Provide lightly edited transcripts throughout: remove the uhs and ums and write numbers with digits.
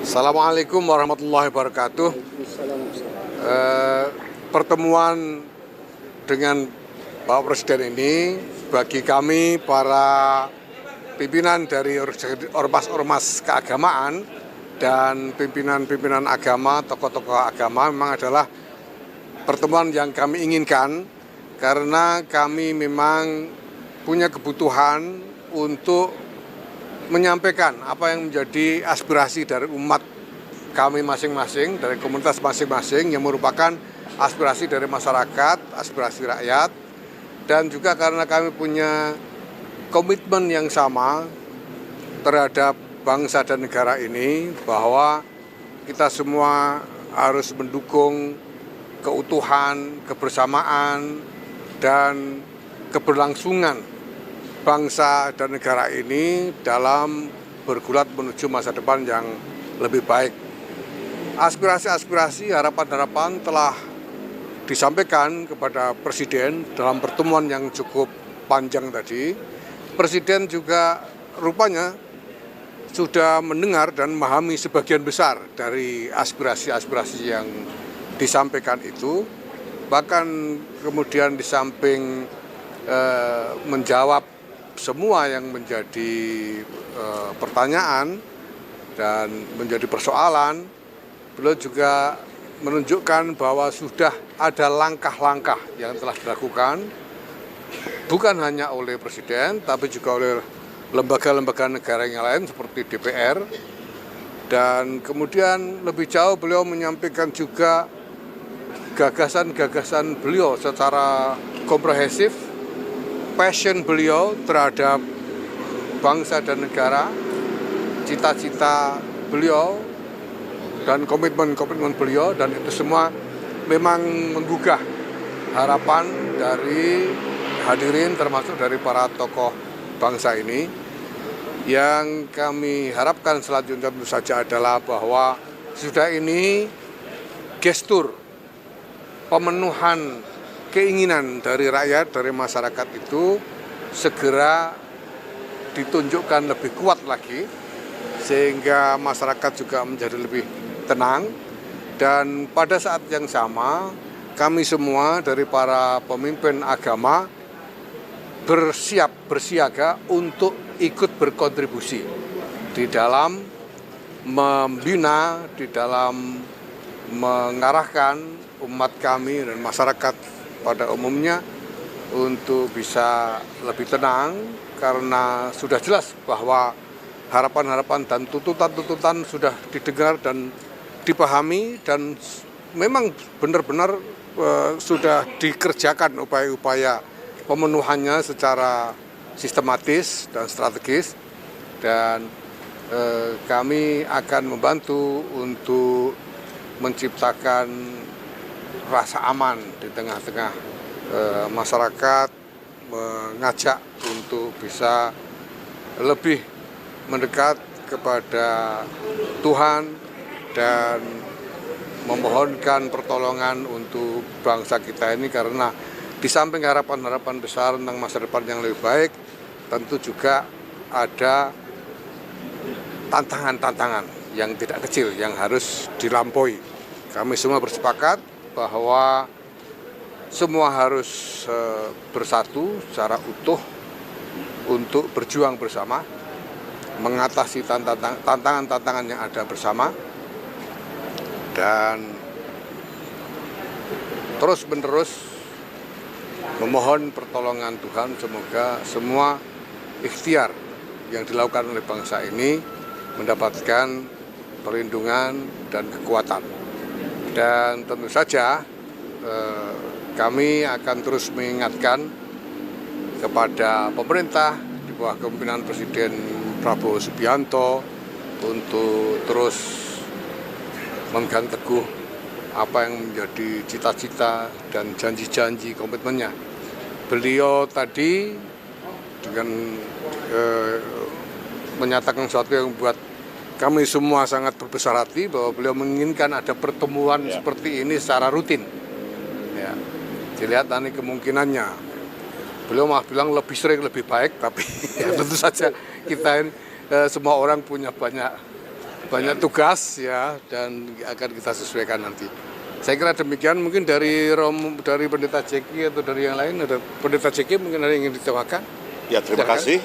Assalamualaikum warahmatullahi wabarakatuh. Pertemuan dengan Bapak Presiden ini bagi kami para pimpinan dari ormas keagamaan dan pimpinan agama, tokoh-tokoh agama memang adalah pertemuan yang kami inginkan karena kami memang punya kebutuhan untuk menyampaikan apa yang menjadi aspirasi dari umat kami masing-masing, dari komunitas masing-masing yang merupakan aspirasi dari masyarakat, aspirasi rakyat, dan juga karena kami punya komitmen yang sama terhadap bangsa dan negara ini bahwa kita semua harus mendukung keutuhan, kebersamaan, dan keberlangsungan bangsa dan negara ini dalam bergulat menuju masa depan yang lebih baik. Aspirasi-aspirasi, harapan-harapan telah disampaikan kepada Presiden dalam pertemuan yang cukup panjang tadi. Presiden juga rupanya sudah mendengar dan memahami sebagian besar dari aspirasi-aspirasi yang disampaikan itu. Bahkan kemudian di samping menjawab semua yang menjadi pertanyaan dan menjadi persoalan, beliau juga menunjukkan bahwa sudah ada langkah-langkah yang telah dilakukan bukan hanya oleh Presiden tapi juga oleh lembaga-lembaga negara yang lain seperti DPR, dan kemudian lebih jauh beliau menyampaikan juga gagasan-gagasan beliau secara komprehensif, passion beliau terhadap bangsa dan negara, cita-cita beliau, dan komitmen beliau, dan itu semua memang menggugah harapan dari hadirin termasuk dari para tokoh bangsa ini. Yang kami harapkan selanjutnya tentu saja adalah bahwa sudah ini gestur pemenuhan keinginan dari rakyat, dari masyarakat itu segera ditunjukkan lebih kuat lagi sehingga masyarakat juga menjadi lebih tenang. Dan pada saat yang sama kami semua dari para pemimpin agama bersiaga untuk ikut berkontribusi di dalam membina, di dalam mengarahkan umat kami dan masyarakat pada umumnya untuk bisa lebih tenang, karena sudah jelas bahwa harapan-harapan dan tuntutan-tuntutan sudah didengar dan dipahami, dan memang benar-benar sudah dikerjakan upaya-upaya pemenuhannya secara sistematis dan strategis, dan kami akan membantu untuk menciptakan rasa aman di tengah-tengah masyarakat, mengajak untuk bisa lebih mendekat kepada Tuhan dan memohonkan pertolongan untuk bangsa kita ini, karena di samping harapan-harapan besar tentang masa depan yang lebih baik, tentu juga ada tantangan-tantangan yang tidak kecil yang harus dilampaui. Kami semua bersepakat bahwa semua harus bersatu secara utuh untuk berjuang bersama, mengatasi tantangan-tantangan yang ada bersama, dan terus-menerus memohon pertolongan Tuhan. Semoga semua ikhtiar yang dilakukan oleh bangsa ini mendapatkan perlindungan dan kekuatan. Dan tentu saja kami akan terus mengingatkan kepada pemerintah di bawah kepemimpinan Presiden Prabowo Subianto untuk terus memegang teguh apa yang menjadi cita-cita dan janji-janji komitmennya. Beliau tadi dengan menyatakan sesuatu yang membuat kami semua sangat berbesar hati, bahwa beliau menginginkan ada pertemuan seperti ini secara rutin. Ya, dilihat nanti kemungkinannya. Beliau malah bilang lebih sering lebih baik, tapi ya tentu saja kita ini semua orang punya banyak banyak tugas ya, dan akan kita sesuaikan nanti. Saya kira demikian. Mungkin dari Pendeta Ceki atau dari yang lain, ada Pendeta Ceki mungkin ada yang ingin ditambahkan? Ya, terima kasih.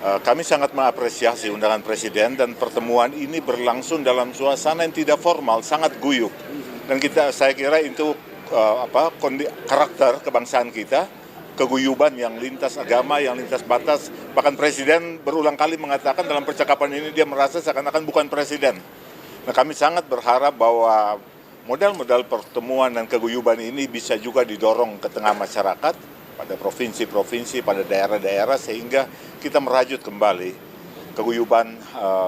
Kami sangat mengapresiasi undangan Presiden, dan pertemuan ini berlangsung dalam suasana yang tidak formal, sangat guyup. Dan saya kira itu karakter kebangsaan kita, keguyuban yang lintas agama, yang lintas batas. Bahkan Presiden berulang kali mengatakan dalam percakapan ini dia merasa seakan-akan bukan Presiden. Nah, kami sangat berharap bahwa modal-modal pertemuan dan keguyuban ini bisa juga didorong ke tengah masyarakat, pada provinsi-provinsi, pada daerah-daerah, sehingga kita merajut kembali keguyuban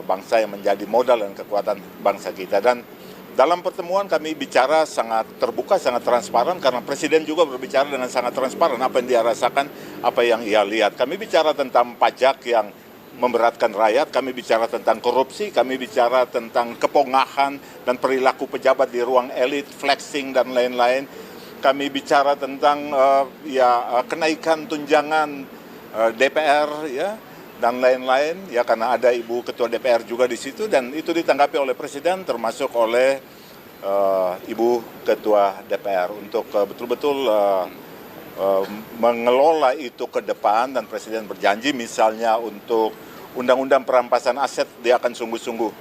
bangsa yang menjadi modal dan kekuatan bangsa kita. Dan dalam pertemuan kami bicara sangat terbuka, sangat transparan, karena Presiden juga berbicara dengan sangat transparan apa yang dia rasakan, apa yang ia lihat. Kami bicara tentang pajak yang memberatkan rakyat, kami bicara tentang korupsi, kami bicara tentang kepongahan dan perilaku pejabat di ruang elit, flexing dan lain-lain. Kami bicara tentang kenaikan tunjangan DPR ya, dan lain-lain ya, karena ada Ibu Ketua DPR juga di situ, dan itu ditanggapi oleh Presiden termasuk oleh Ibu Ketua DPR untuk betul-betul mengelola itu ke depan. Dan Presiden berjanji misalnya untuk undang-undang perampasan aset dia akan sungguh-sungguh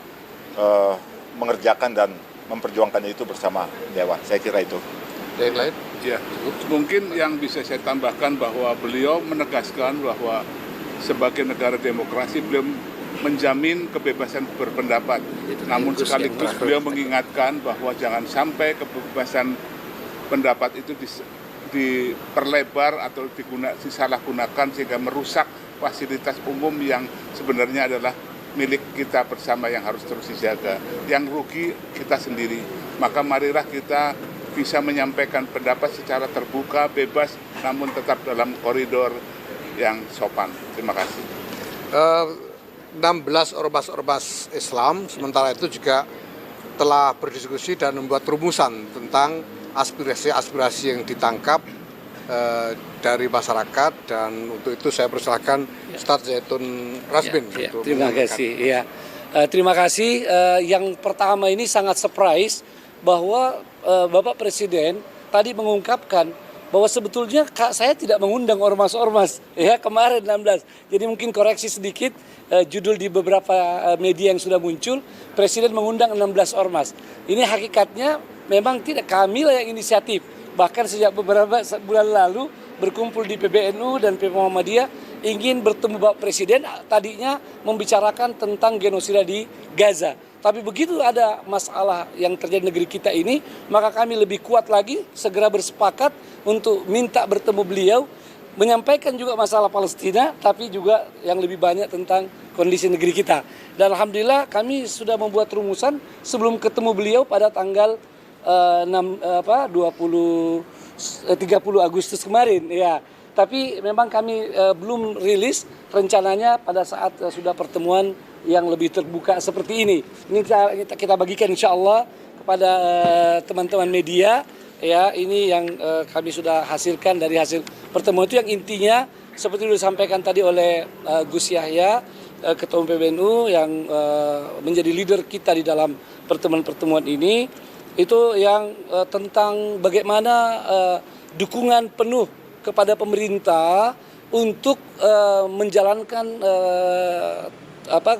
mengerjakan dan memperjuangkan itu bersama Dewan. Saya kira itu. Yang lain? Ya, mungkin yang bisa saya tambahkan bahwa beliau menegaskan bahwa sebagai negara demokrasi beliau menjamin kebebasan berpendapat. Namun sekaligus beliau mengingatkan bahwa jangan sampai kebebasan pendapat itu diperlebar atau disalahgunakan sehingga merusak fasilitas umum yang sebenarnya adalah milik kita bersama yang harus terus dijaga. Yang rugi kita sendiri. Maka marilah kita bisa menyampaikan pendapat secara terbuka, bebas, namun tetap dalam koridor yang sopan. Terima kasih. 16 ormas Islam sementara itu juga telah berdiskusi dan membuat rumusan tentang aspirasi-aspirasi yang ditangkap dari masyarakat, dan untuk itu saya persilahkan Ustadz Zaitun Rasmin. Terima kasih. Terima kasih. Yang pertama ini sangat surprise bahwa Bapak Presiden tadi mengungkapkan bahwa sebetulnya saya tidak mengundang ormas-ormas ya kemarin 16. Jadi mungkin koreksi sedikit, judul di beberapa media yang sudah muncul, Presiden mengundang 16 ormas. Ini hakikatnya memang tidak kami lah yang inisiatif. Bahkan sejak beberapa bulan lalu berkumpul di PBNU dan PP Muhammadiyah ingin bertemu Bapak Presiden, tadinya membicarakan tentang genosida di Gaza. Tapi begitu ada masalah yang terjadi di negeri kita ini, maka kami lebih kuat lagi segera bersepakat untuk minta bertemu beliau, menyampaikan juga masalah Palestina, tapi juga yang lebih banyak tentang kondisi negeri kita. Dan Alhamdulillah kami sudah membuat rumusan sebelum ketemu beliau pada tanggal 30 Agustus kemarin. Ya. Tapi memang kami belum rilis rencananya pada saat sudah pertemuan yang lebih terbuka seperti ini. Ini kita bagikan insya Allah kepada teman-teman media. Ya, ini yang kami sudah hasilkan dari hasil pertemuan itu, yang intinya seperti disampaikan tadi oleh Gus Yahya, Ketua PBNU yang menjadi leader kita di dalam pertemuan-pertemuan ini, itu yang tentang bagaimana dukungan penuh kepada pemerintah untuk menjalankan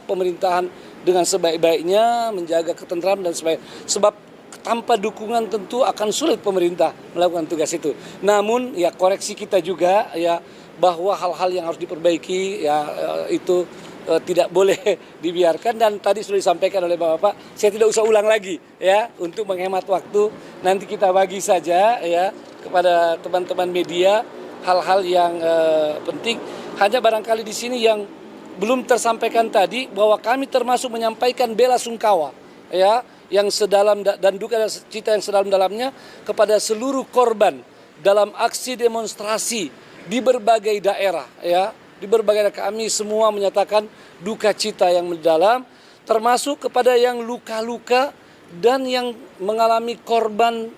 pemerintahan dengan sebaik-baiknya, menjaga ketentraman dan sebagainya. Sebab tanpa dukungan tentu akan sulit pemerintah melakukan tugas itu. Namun ya koreksi kita juga ya bahwa hal-hal yang harus diperbaiki ya itu tidak boleh dibiarkan, dan tadi sudah disampaikan oleh Bapak, saya tidak usah ulang lagi ya untuk menghemat waktu. Nanti kita bagi saja ya kepada teman-teman media hal-hal yang penting. Hanya barangkali di sini yang belum tersampaikan tadi bahwa kami termasuk menyampaikan bela sungkawa ya yang sedalam dan duka cita yang sedalam-dalamnya kepada seluruh korban dalam aksi demonstrasi di berbagai daerah ya. Di berbagai daerah kami semua menyatakan duka cita yang mendalam, termasuk kepada yang luka-luka dan yang mengalami korban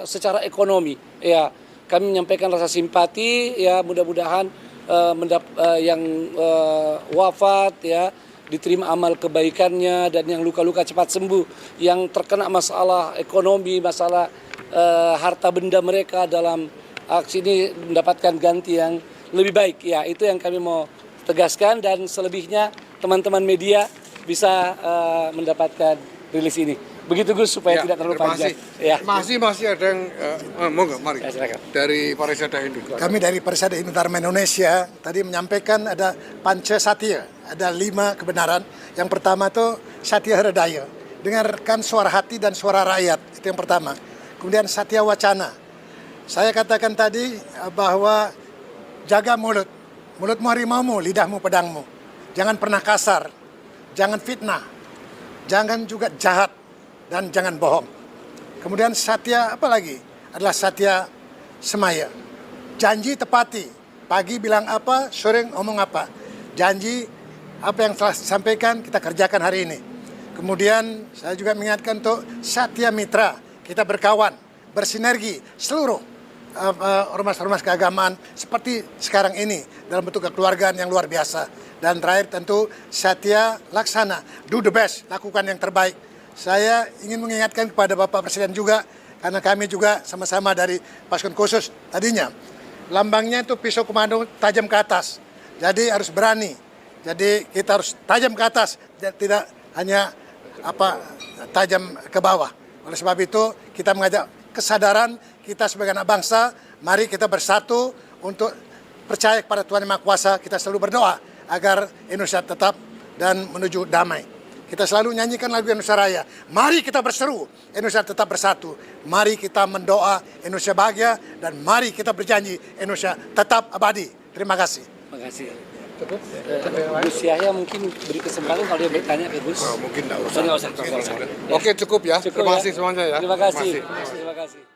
secara ekonomi ya. Kami menyampaikan rasa simpati ya, mudah-mudahan yang wafat ya diterima amal kebaikannya, dan yang luka-luka cepat sembuh, yang terkena masalah ekonomi, masalah harta benda mereka dalam aksi ini mendapatkan ganti yang lebih baik. Ya, itu yang kami mau tegaskan, dan selebihnya teman-teman media bisa mendapatkan rilis ini. Begitu Gus, supaya tidak terlalu panjang. Ya. Masih ada yang monggo, mari. Ya, silakan. Dari Parisada Hindu. Kami dari Parisada Hindu Dharma Indonesia tadi menyampaikan ada Panca Satya, ada 5 kebenaran. Yang pertama itu Satya Hridaya, dengarkan suara hati dan suara rakyat, itu yang pertama. Kemudian Satya Wacana, saya katakan tadi bahwa jaga mulut, mulutmu harimaumu, lidahmu pedangmu. Jangan pernah kasar, jangan fitnah, jangan juga jahat, dan jangan bohong. Kemudian Satya apa lagi? Adalah Satya Semaya. Janji tepati. Pagi bilang apa, sore ngomong apa. Janji apa yang telah disampaikan kita kerjakan hari ini. Kemudian saya juga mengingatkan untuk Satya Mitra. Kita berkawan, bersinergi seluruh ormas-ormas keagamaan seperti sekarang ini dalam bentuk kekeluargaan yang luar biasa. Dan terakhir tentu Satya Laksana, do the best, lakukan yang terbaik. Saya ingin mengingatkan kepada Bapak Presiden juga, karena kami juga sama-sama dari pasukan khusus tadinya. Lambangnya itu pisau komando tajam ke atas, jadi harus berani. Jadi kita harus tajam ke atas, tidak hanya tajam ke bawah. Oleh sebab itu kita mengajak kesadaran kita sebagai anak bangsa, mari kita bersatu untuk percaya kepada Tuhan Yang Maha Kuasa. Kita selalu berdoa agar Indonesia tetap dan menuju damai. Kita selalu nyanyikan lagu Indonesia Raya. Mari kita berseru, Indonesia tetap bersatu. Mari kita mendoa Indonesia bahagia, dan mari kita berjanji Indonesia tetap abadi. Terima kasih. Terima kasih. Cukup. Gus Yahya mungkin beri kesempatan kalau dia bertanya ke Gus. Mungkin enggak Nggak usah. Oke, cukup ya. Cukup, Terima kasih ya. semuanya ya. Terima kasih. Terima kasih.